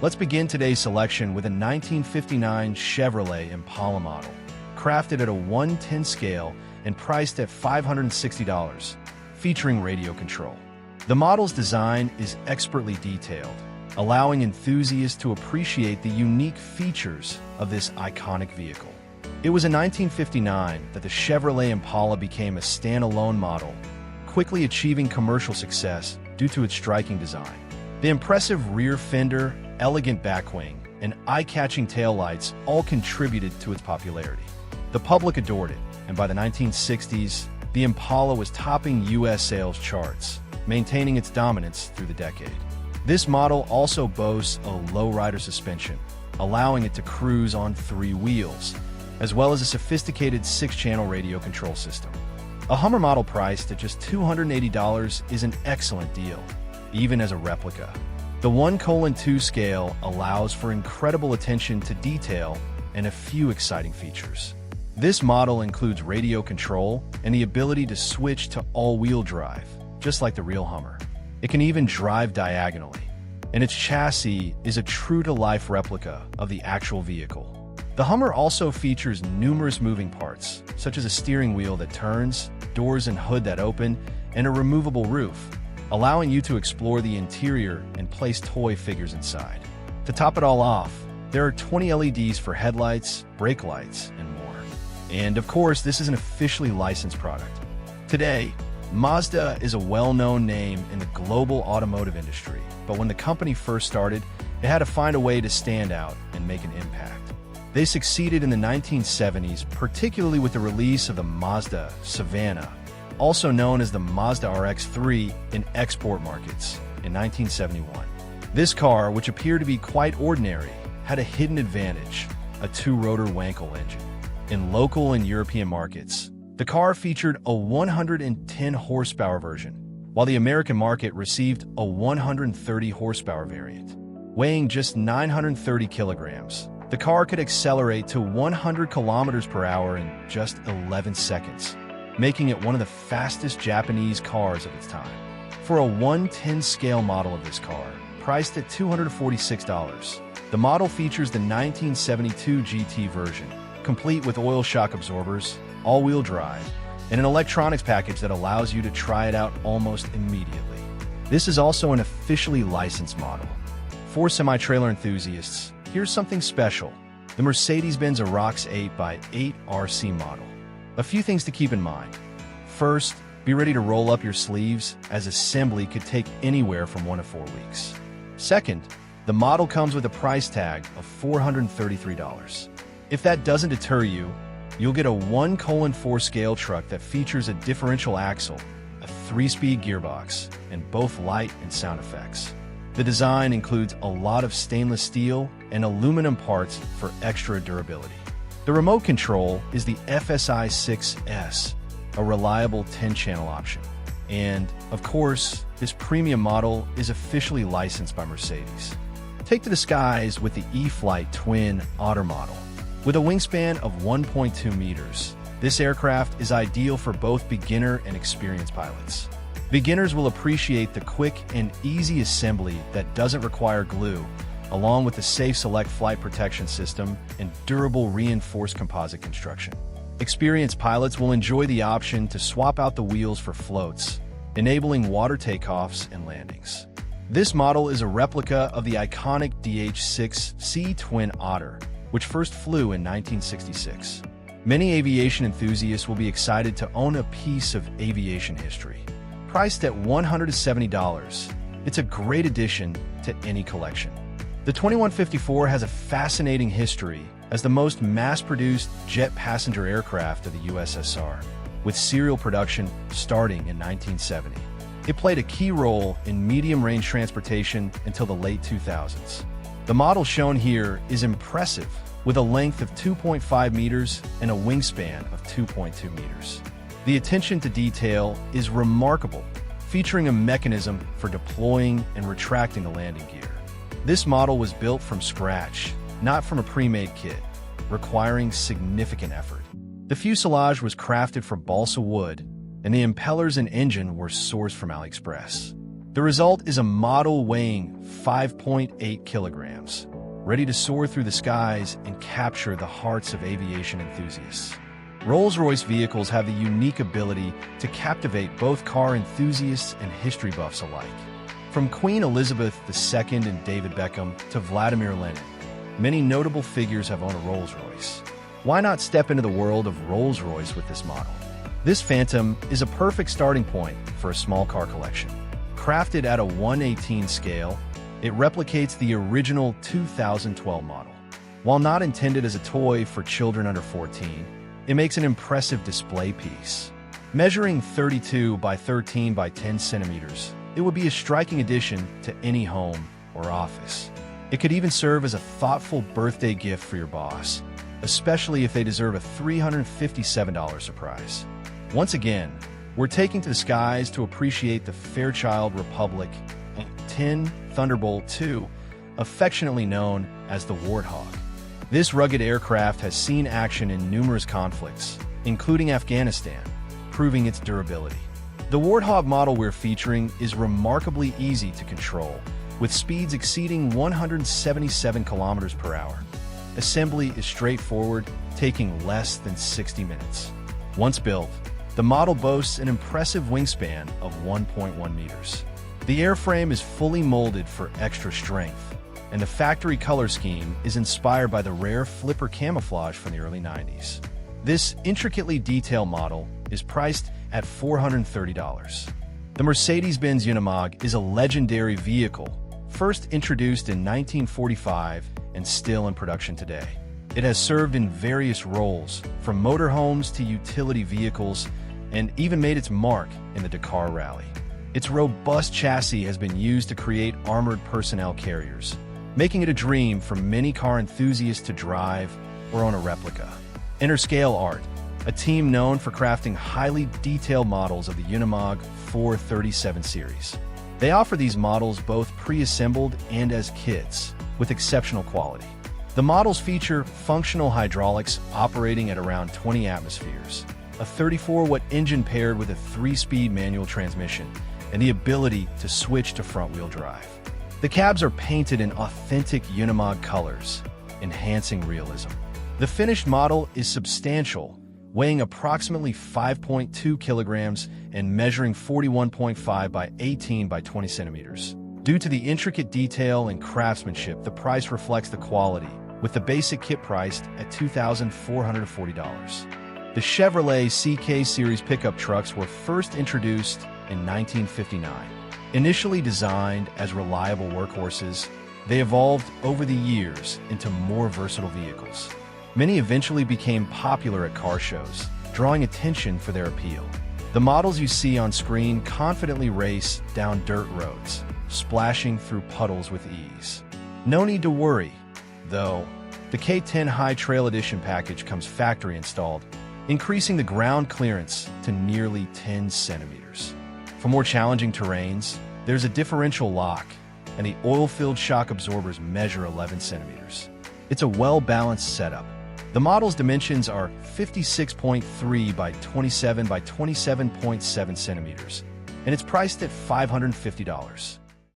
Let's begin today's selection with a 1959 Chevrolet Impala model, crafted at a 1/10 scale and priced at $560, featuring radio control. The model's design is expertly detailed, allowing enthusiasts to appreciate the unique features of this iconic vehicle. It was in 1959 that the Chevrolet Impala became a standalone model, quickly achieving commercial success due to its striking design. The impressive rear fender, elegant backwing, and eye-catching taillights all contributed to its popularity. The public adored it, and by the 1960s, the Impala was topping U.S. sales charts, maintaining its dominance through the decade. This model also boasts a low-rider suspension, allowing it to cruise on 3 wheels, as well as a sophisticated 6-channel radio control system. A Hummer model priced at just $280 is an excellent deal, even as a replica. The 1:2 scale allows for incredible attention to detail and a few exciting features. This model includes radio control and the ability to switch to all-wheel drive, just like the real Hummer. It can even drive diagonally, and its chassis is a true-to-life replica of the actual vehicle. The Hummer also features numerous moving parts, such as a steering wheel that turns, doors and hood that open, and a removable roof, allowing you to explore the interior and place toy figures inside. To top it all off, there are 20 LEDs for headlights, brake lights, and more. And of course, this is an officially licensed product. Today, Mazda is a well-known name in the global automotive industry, but when the company first started, it had to find a way to stand out and make an impact. They succeeded in the 1970s, particularly with the release of the Mazda Savannah, also known as the Mazda RX-3 in export markets, in 1971. This car, which appeared to be quite ordinary, had a hidden advantage, a 2-rotor Wankel engine. In local and European markets, the car featured a 110 horsepower version, while the American market received a 130 horsepower variant. Weighing just 930 kilograms, the car could accelerate to 100 kilometers per hour in just 11 seconds, making it one of the fastest Japanese cars of its time. For a 1/10 scale model of this car, priced at $246, the model features the 1972 GT version, complete with oil shock absorbers, all-wheel drive, and an electronics package that allows you to try it out almost immediately. This is also an officially licensed model. For semi-trailer enthusiasts, here's something special: the Mercedes-Benz Arox 8x8 RC model. A few things to keep in mind. First, be ready to roll up your sleeves, as assembly could take anywhere from 1 to 4 weeks. Second, the model comes with a price tag of $433. If that doesn't deter you, you'll get a 1:4 scale truck that features a differential axle, a 3-speed gearbox, and both light and sound effects. The design includes a lot of stainless steel and aluminum parts for extra durability. The remote control is the FSI 6S, a reliable 10-channel option. And, of course, this premium model is officially licensed by Mercedes. Take to the skies with the E-Flight Twin Otter model. With a wingspan of 1.2 meters, this aircraft is ideal for both beginner and experienced pilots. Beginners will appreciate the quick and easy assembly that doesn't require glue, along with the safe Select flight protection system and durable reinforced composite construction. Experienced pilots will enjoy the option to swap out the wheels for floats, enabling water takeoffs and landings. This model is a replica of the iconic DH-6C Twin Otter, which first flew in 1966. Many aviation enthusiasts will be excited to own a piece of aviation history. Priced at $170, it's a great addition to any collection. The 2154 has a fascinating history as the most mass-produced jet passenger aircraft of the USSR, with serial production starting in 1970. It played a key role in medium-range transportation until the late 2000s. The model shown here is impressive, with a length of 2.5 meters and a wingspan of 2.2 meters. The attention to detail is remarkable, featuring a mechanism for deploying and retracting the landing gear. This model was built from scratch, not from a pre-made kit, requiring significant effort. The fuselage was crafted from balsa wood, and the impellers and engine were sourced from AliExpress. The result is a model weighing 5.8 kilograms, ready to soar through the skies and capture the hearts of aviation enthusiasts. Rolls-Royce vehicles have the unique ability to captivate both car enthusiasts and history buffs alike. From Queen Elizabeth II and David Beckham to Vladimir Lenin, many notable figures have owned a Rolls-Royce. Why not step into the world of Rolls-Royce with this model? This Phantom is a perfect starting point for a small car collection. Crafted at a 1/18 scale, it replicates the original 2012 model. While not intended as a toy for children under 14, it makes an impressive display piece. Measuring 32 by 13 by 10 centimeters, it would be a striking addition to any home or office. It could even serve as a thoughtful birthday gift for your boss, especially if they deserve a $357 surprise. Once again, we're taking to the skies to appreciate the Fairchild Republic 10 Thunderbolt II, affectionately known as the Warthog. This rugged aircraft has seen action in numerous conflicts, including Afghanistan, proving its durability. The Warthog model we're featuring is remarkably easy to control, with speeds exceeding 177 kilometers per hour. Assembly is straightforward, taking less than 60 minutes. Once built, the model boasts an impressive wingspan of 1.1 meters. The airframe is fully molded for extra strength, and the factory color scheme is inspired by the rare flipper camouflage from the early 90s. This intricately detailed model is priced at $430. The Mercedes-Benz Unimog is a legendary vehicle, first introduced in 1945 and still in production today. It has served in various roles, from motorhomes to utility vehicles, and even made its mark in the Dakar Rally. Its robust chassis has been used to create armored personnel carriers, making it a dream for many car enthusiasts to drive or own a replica. Enter Scale Art, a team known for crafting highly detailed models of the Unimog 437 series. They offer these models both pre-assembled and as kits, with exceptional quality. The models feature functional hydraulics operating at around 20 atmospheres, a 34-watt engine paired with a 3-speed manual transmission, and the ability to switch to front-wheel drive. The cabs are painted in authentic Unimog colors, enhancing realism. The finished model is substantial, weighing approximately 5.2 kilograms and measuring 41.5 by 18 by 20 centimeters. Due to the intricate detail and craftsmanship, the price reflects the quality, with the basic kit priced at $2,440. The Chevrolet CK Series pickup trucks were first introduced in 1959. Initially designed as reliable workhorses, they evolved over the years into more versatile vehicles. Many eventually became popular at car shows, drawing attention for their appeal. The models you see on screen confidently race down dirt roads, splashing through puddles with ease. No need to worry, though. The K10 High Trail Edition package comes factory installed, increasing the ground clearance to nearly 10 centimeters. For more challenging terrains, there's a differential lock, and the oil-filled shock absorbers measure 11 centimeters. It's a well-balanced setup. The model's dimensions are 56.3 by 27 by 27.7 centimeters, and it's priced at $550.